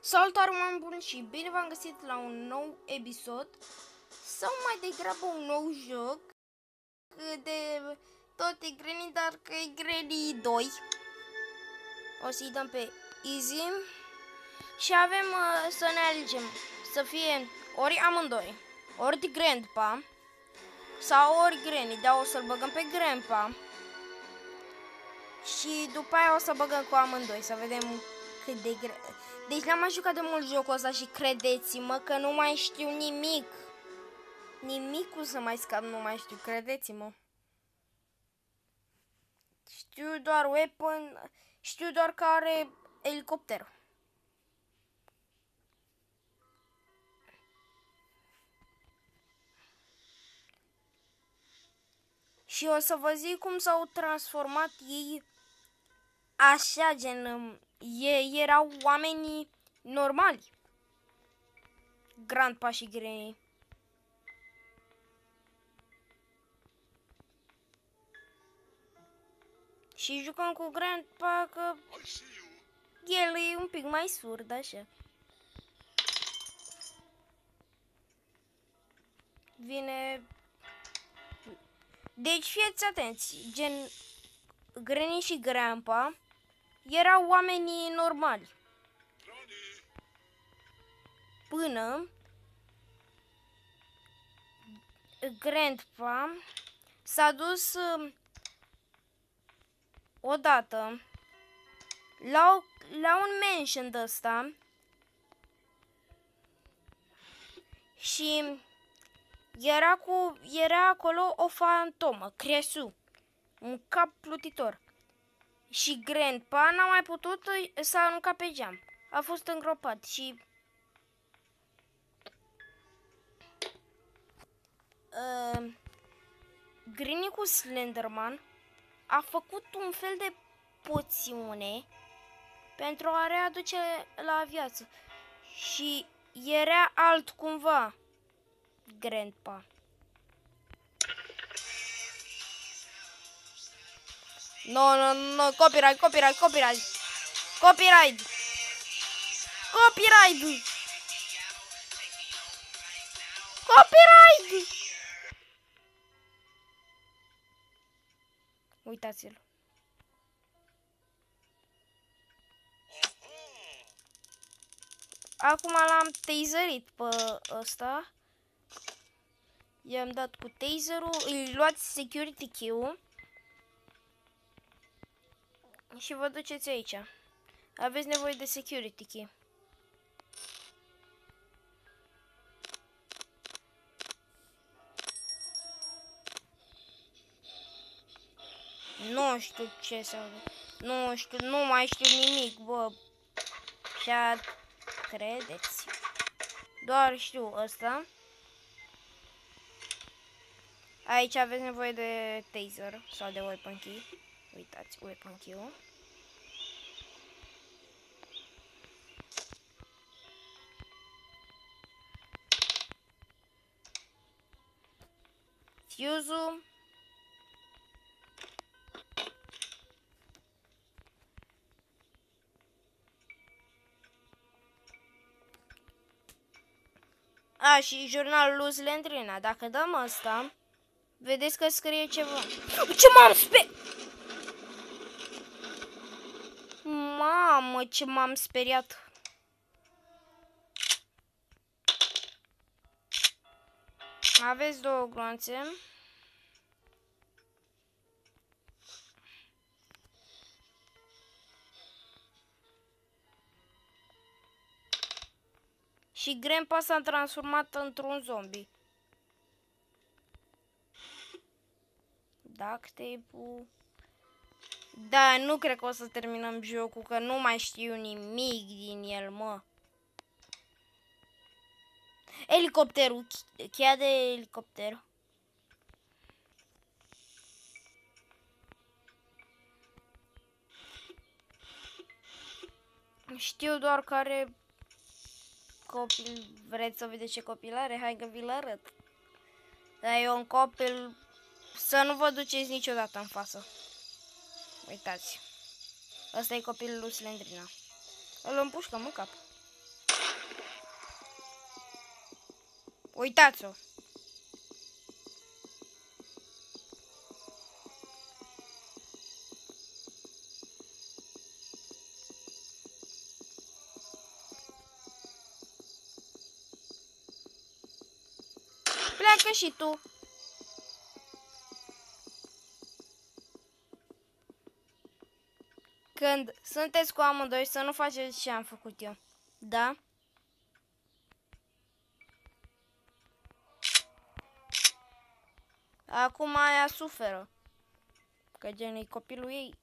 Salutare, oameni buni, și bine v-am găsit la un nou episod sau mai degrabă un nou joc de tot e Granny, dar că e Granny 2. O să-i dăm pe Easy și avem să ne alegem să fie ori amândoi, ori de Grandpa sau ori Granny, dar o să-l băgăm pe Grandpa și după aia o să băgăm cu amândoi să vedem cât de greu. Deci n-am mai jucat de mult jocul ăsta și credeți-mă că nu mai știu nimic. Nimicul să mai scap, nu mai știu, credeți-mă. Știu doar weapon, știu doar că are elicopter. Și o să vă zic cum s-au transformat ei așa, gen, ei erau oamenii normali. Grandpa și Granny. Și jucăm cu Grandpa că el e un pic mai surd, așa. Vine... Deci fiți atenți, gen Granny și Grandpa erau oamenii normali. Până Grandpa s-a dus odată la un mansion de ăsta și era acolo o fantomă, Cresu, un cap plutitor. Și Grandpa n-a mai putut, s-a aruncat pe geam. A fost îngropat și Granny cu Slenderman a făcut un fel de poțiune pentru a readuce la viață. Și era altcumva Grandpa. No, copyright. Uitați-l. Acum l-am taserit pe ăsta. I-am dat cu taserul, îi luați security key-ul și vă duceți aici. Aveți nevoie de security key. Nu știu ce să... Nu știu, nu mai știu nimic, bă. Și-a... Credeți. Doar știu ăsta. Aici aveți nevoie de taser sau de weapon key. Uitați, weapon key-ul. Fuse-ul. A, și jurnalul lui Slendrina. Dacă dăm asta, vedeți că scrie ceva. Ce m-am speriat! Mamă, ce m-am speriat! Aveți două gloanțe. Și Grandpa s-a transformat într-un zombie. Duct tape-ul. Da, nu cred că o să terminăm jocul, că nu mai știu nimic din el, mă. Elicopterul, cheia de elicopter. Știu doar că are copil. Vreți să vedeți ce copil are? Hai că vi-l arăt. Dar e un copil. Să nu vă duceți niciodată în față. Uitați. Ăsta e copilul lui Slendrina. Îl împușcăm în cap. Uitați-o! Pleacă și tu! Când sunteți cu amândoi să nu faceți ce am făcut eu. Da? Acum aia suferă. Că gen e copilul ei.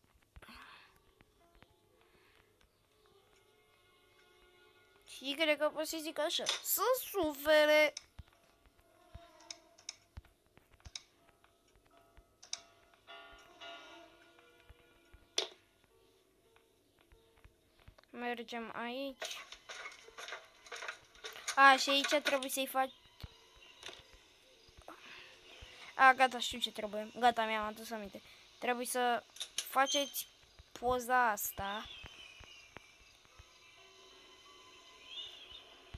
Și cred că pot să zic așa. Să sufere. Mergem aici. A, și aici trebuie să-i faci... A, gata, știu ce trebuie. Gata, mi-am adus aminte. Trebuie să faceți poza asta.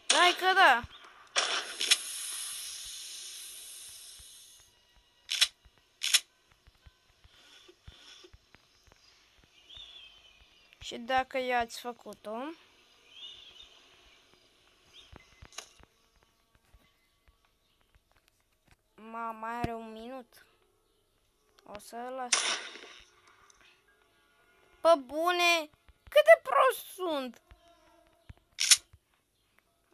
Hai că da! Și dacă i-ați făcut-o... Mai are un minut. O să-l las. Pă bune! Cât de prost sunt!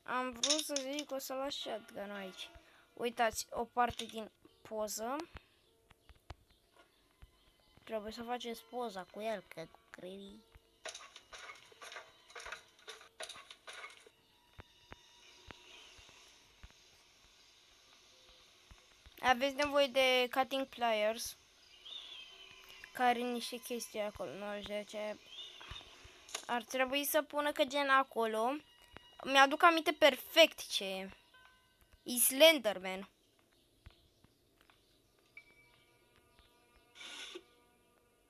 Am vrut să zic că o să las shotgun-ul aici. Uitați, o parte din poză. Trebuie să faceți poza cu el, că credi. Aveți nevoie de cutting pliers. Care niște chestii acolo. Nu știu de ce. Ar trebui să pună că gen acolo. Mi-aduc aminte perfect ce e. E Slenderman.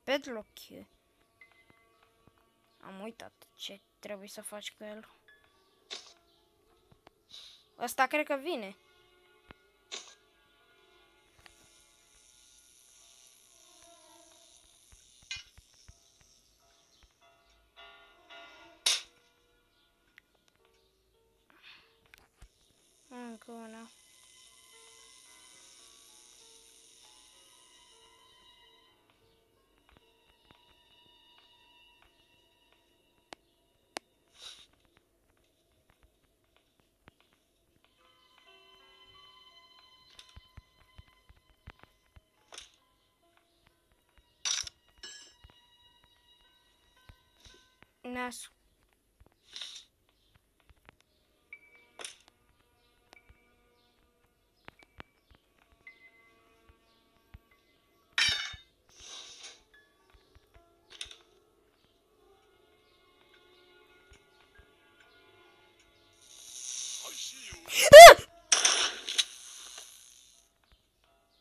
Padlock. Am uitat ce trebuie să faci cu el. Ăsta cred că vine. Încă una. Nasu.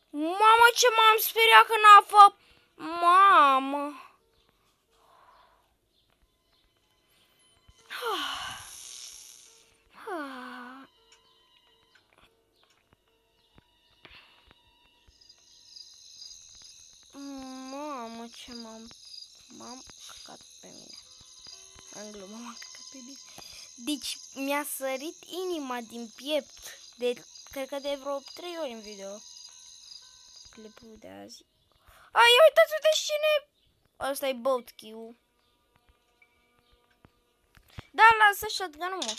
Mamă, ce m-am speriat că n-a făcut. Mamă. Mamă, ce m-am căcat pe mine. În glumă, m-am căcat pe mine. Deci mi-a sărit inima din piept. Cred că de vreo 3 ori în video. Clipul de azi. Ai, uitați-vă de cine. Ăsta e boat kill. Da, lasă shotgun-ul, mă.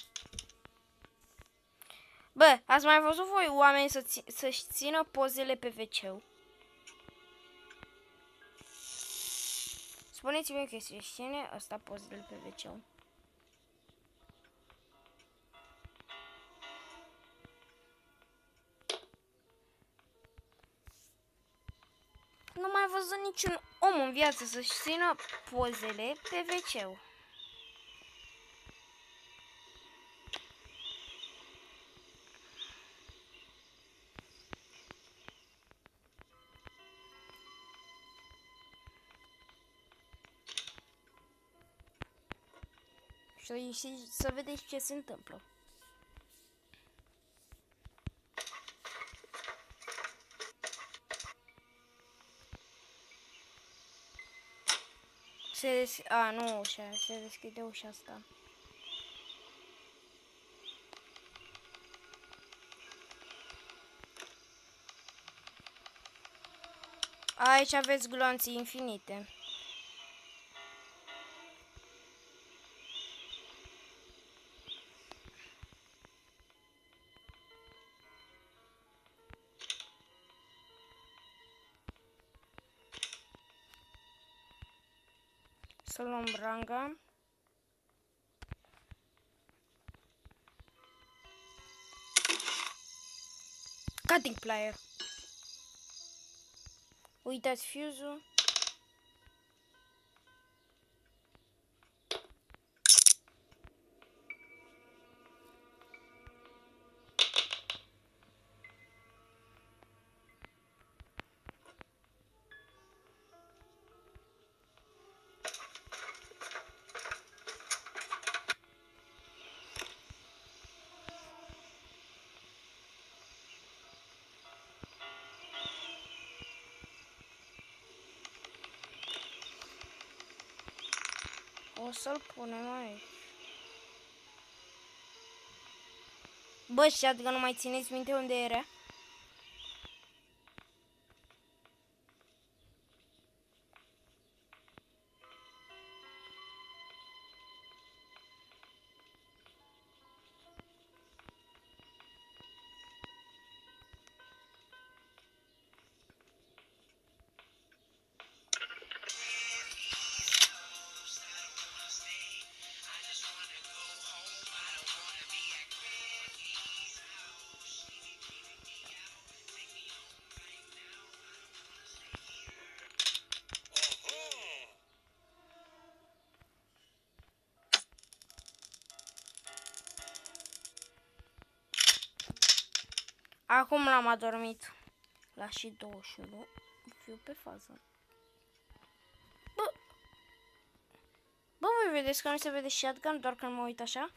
Bă, ați mai văzut voi oameni să-și țină pozele pe WC-ul? Spuneți-mi că se ține ăsta pozele pe WC-ul. Nu mai văzut niciun om în viață să-și țină pozele pe WC-ul. Și să vedeți ce se întâmplă. A, nu ușa, se deschide ușa asta. Aici aveți glonții infinite. Să luăm branga. Cutting plier. Uitați fuse-ul. O să-l punem aici. Bă, și adică nu mai țineți minte unde era? Acum l-am adormit. La și 21. Fiu pe fază. Bă, voi vedeți că nu se vede shotgun doar când mă uit așa?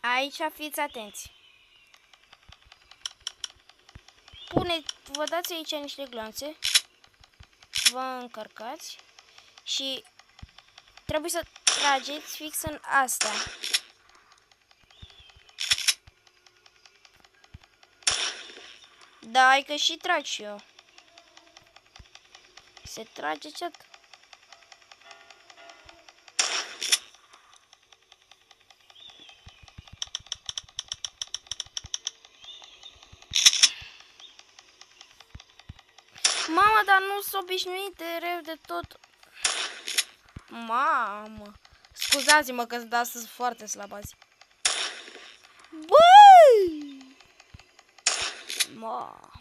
Aici fiți atenți. Vă dați aici niște glanțe. Vă încărcați. Și trebuie să trageți fix în asta. Da, hai că și trag și eu. Se trage chat. Mama, dar nu s-o obișnuit de rău de tot. Mamă. Scuzați-mă că da, sunt foarte slab azi. Băi! Mamă.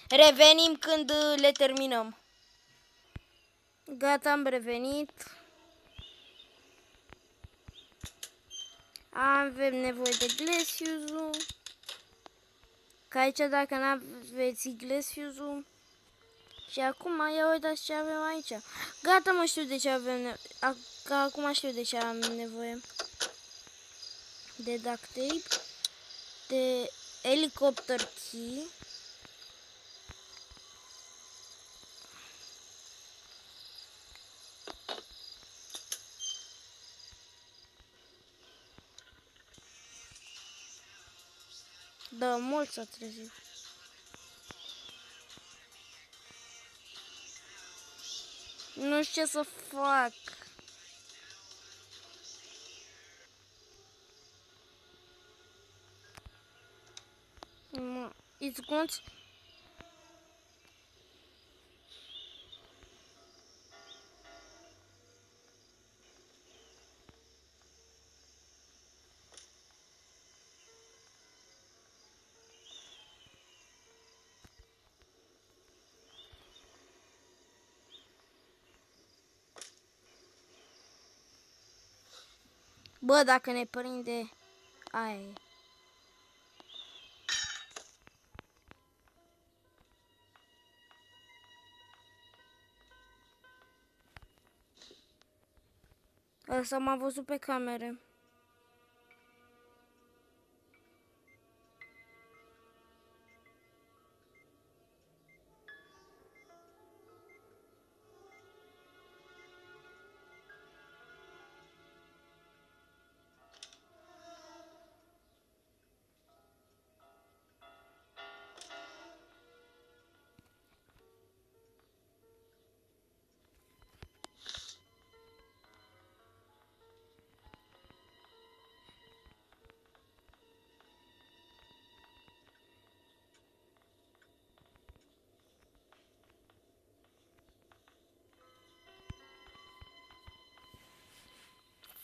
Revenim când le terminăm. Gata, am revenit. Avem nevoie de glass fuse-ul. Că aici dacă n-aveți glass fuse-ul. Și acum ia uitați ce avem aici. Gata, mă, știu de ce avem nevoie. Acum știu de ce am nevoie. De duct tape. De helicopter key. Da, mult s-a trezit. Nu știu ce să fac. It's going to... Bă, dacă ne prinde, aia e. Ăsta m-a văzut pe camere.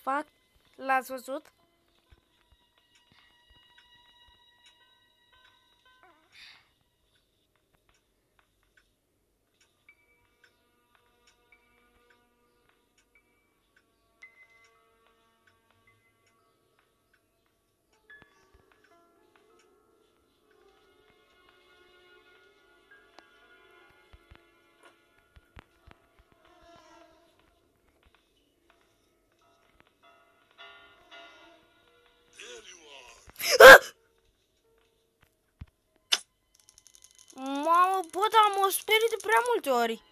Fac, l-ați văzut? Mamă, bă, dar mă sperii de prea multe ori.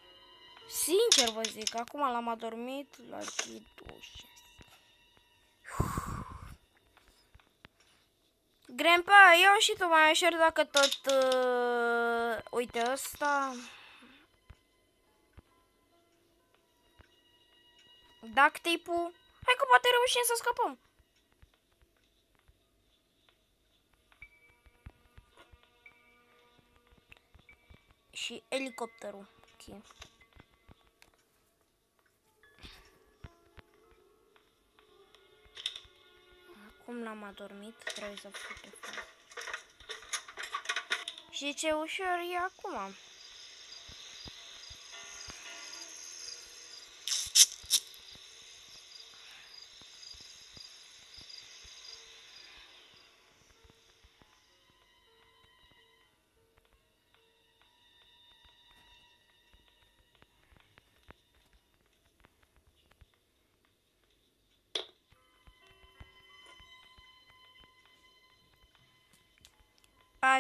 Sincer vă zic, acum l-am adormit la G26. Grandpa, iau și tu mai ușor dacă tot... uite ăsta... Duct tape-ul... Hai că poate reușim să scăpăm. Și elicopterul. Ok. Acum l-am adormit, trebuie să fute. Și ce ușor e acum.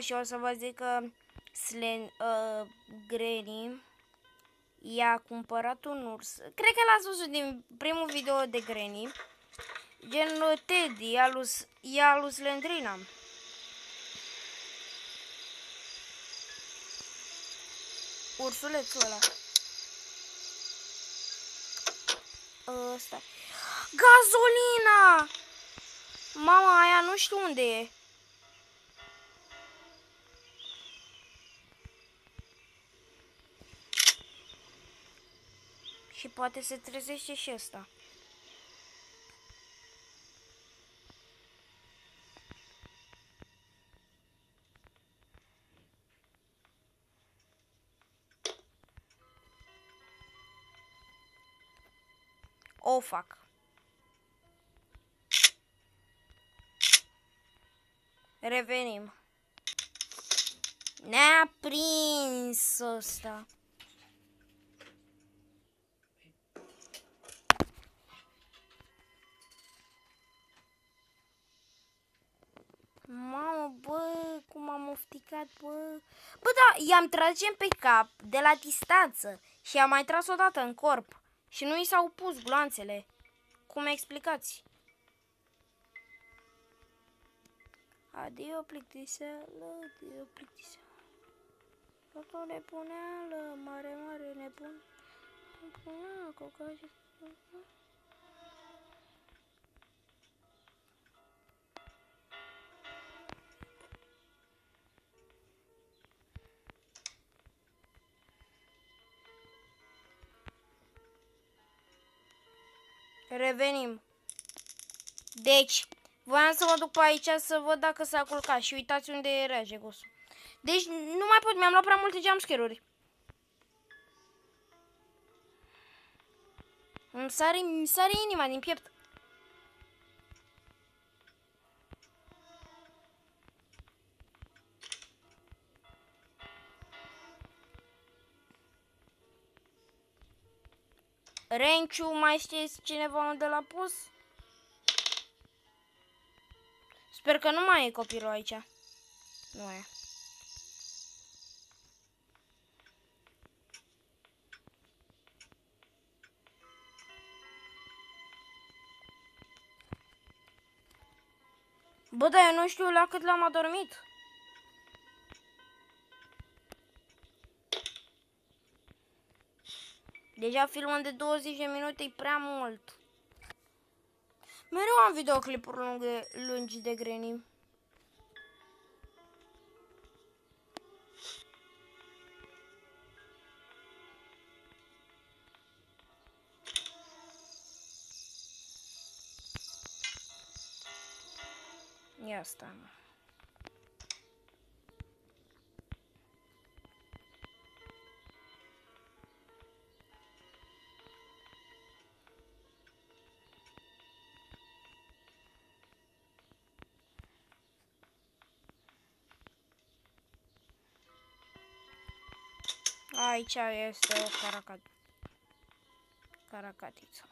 Și o să vă zic că Granny i-a cumpărat un urs. Cred că l-ați văzut din primul video de Granny. Gen Teddy, i-a lui Slendrina. Ursulețul ăla. Ăsta. Gazolina! Mama, aia nu știu unde e. Și poate se trezește și ăsta. O fac. Revenim. Ne-a prins ăsta. Mamă, bă, cum am ofticat, bă. Bă, da, i-am tragem pe cap de la distanță și am mai tras odată în corp. Și nu i s-au pus gloanțele. Cum explicați? Adio plictiseală, adio plictiseală. Totul nebuneală, mare, mare nebun. Nebunea, cocașe. Revenim. Deci, voiam să mă duc pe aici să văd dacă s-a culcat și uitați unde era Jegosul. Deci, nu mai pot, mi-am luat prea multe jumpscare-uri. Îmi sare inima din piept. Renciu, mai știți cineva unde l-a pus? Sper că nu mai e copilul aici. Nu e. Bă, dar eu nu știu la cât l-am adormit. Deja filmăm de 20 de minute, e prea mult. Mereu am videoclipuri lungi de Granny. Ia asta. Aici este o caracatiță.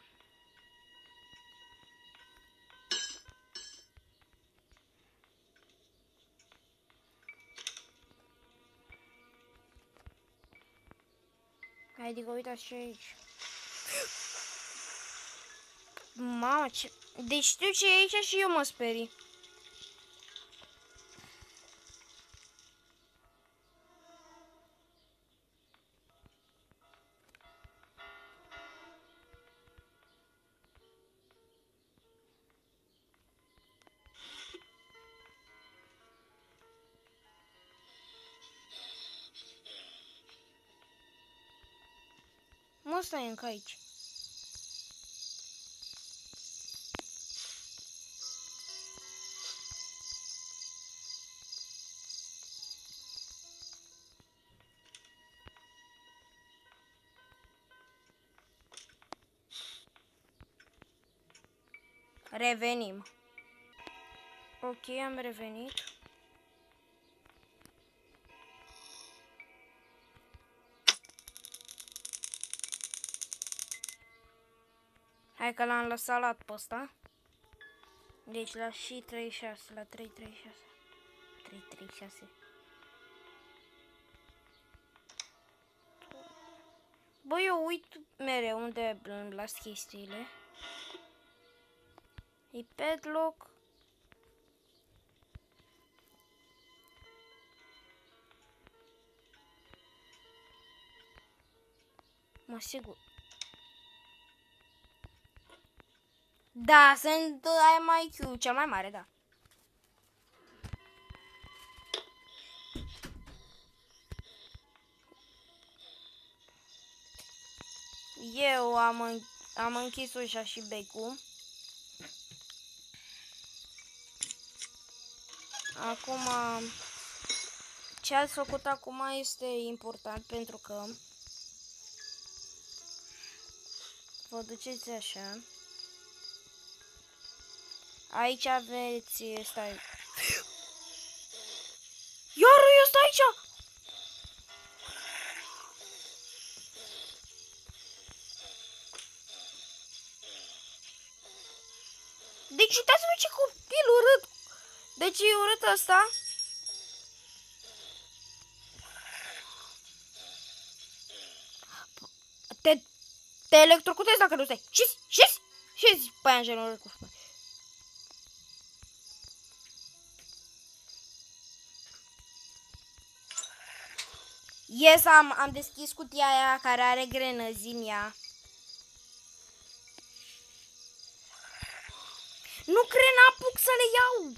Adică uitați și aici. Mamă, ce... Deci știu ce e aici și eu mă sperii. Mă, stai încă aici. Revenim. Ok, am revenit. Hai că l-am lăsat pe ăsta. Deci la și 36, la 336. 336. Bă, eu uit mereu unde îmi las chestiile. E padlock. Mă, sigur. Da, sunt IQ cel mai mare, da. Eu am închis ușa și becul. Acum, ce ați făcut acum este important pentru că vă duceți așa. Aici aveți, stai. Iară este aici! Deci uitați-vă ce copil urât! Deci e urât ăsta. Te electrocutezi dacă nu stai. Și pe aia în genul cu spune. Yes, am deschis cutia aia care are grenăzi în ea. Nu cred, n-apuc să le iau.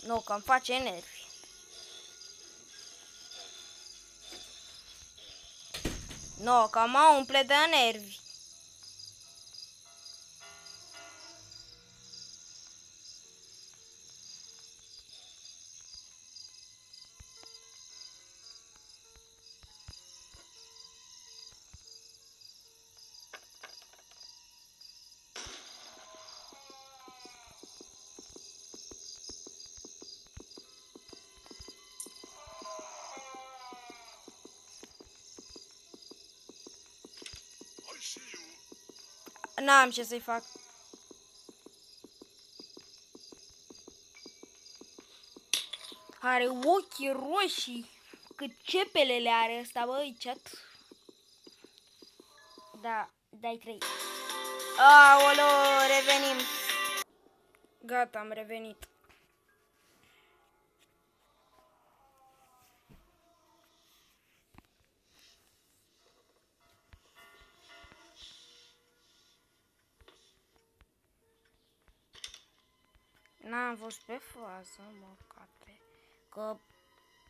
Nu, că îmi face nervi. Nu, că mă umple de nervi. N-am ce să-i fac. Are ochii roșii. Cât cepelele are ăsta, băi, chat. Da, dai 3. Aoleo, revenim. Gata, am revenit. N-am fost pe fază, mă, cate. Că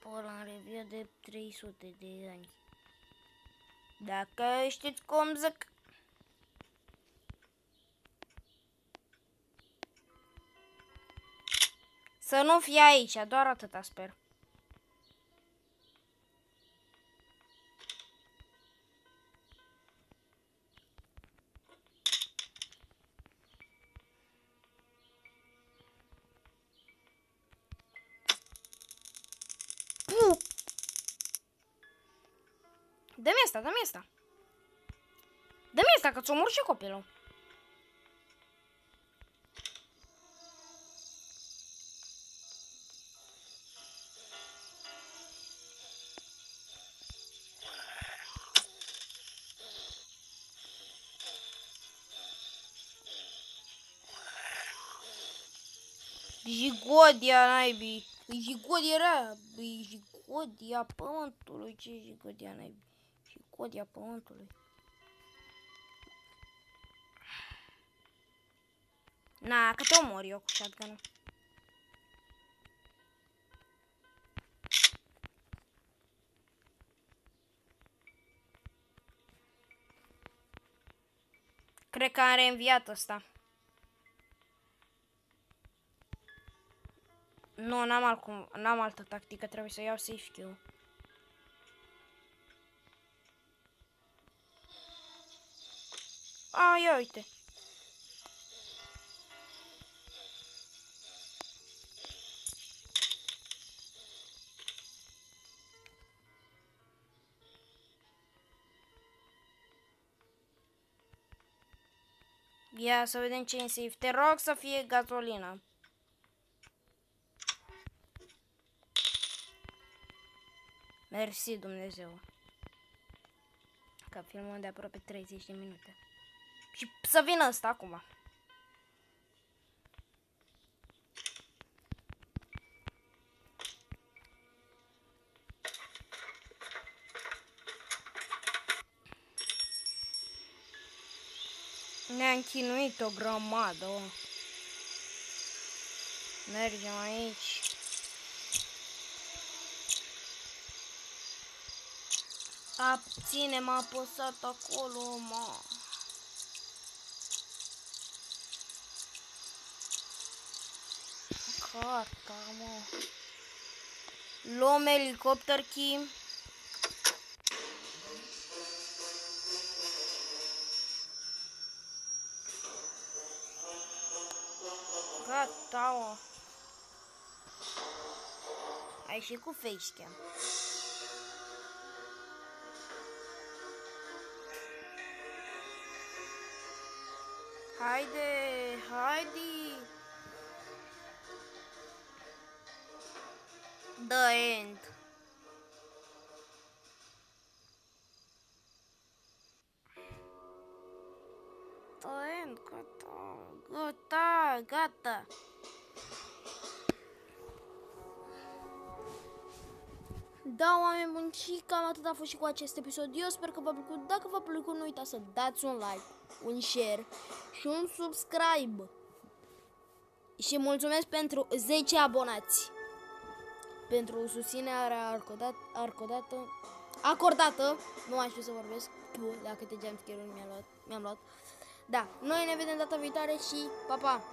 ăla revie de 300 de ani. Dacă știți cum zic. Să nu fie aici, doar atâta sper. Dă-mi asta, dă-mi asta. Dă-mi asta, că ți-o omor și copilul. Jigodia naibii. Jigodia era. Jigodia pământului. Ce jigodia naibii? Jigodia pământului. Na, că te omor eu cu shotgun-ul. Cred că am reînviat ăsta. Nu, n-am altă tactică, trebuie să iau safe kill. A, ia uite. Ia să vedem ce e în safe. Te rog să fie gazolină. Mersi, Dumnezeu. Că filmul de aproape 30 de minute. Și să vină ăsta acum. Ne-am chinuit o grămadă. Mergem aici. Abține, m-a apăsat acolo, mă. Gata, mă. Luăm elicopter key. Gata, mă. Ai și cu facecam. Haide, haide. The end. The end, gata, gata, gata. Da, oameni buni, și cam atât a fost și cu acest episod. Eu sper că v-a plăcut. Dacă v-a plăcut, nu uitați să dați un like, un share și un subscribe. Și mulțumesc pentru 10 abonați. Pentru susținerea acordată. Nu mai știu să vorbesc. La câte jumpscare-uri mi-am luat. Da, noi ne vedem data viitoare și pa, pa!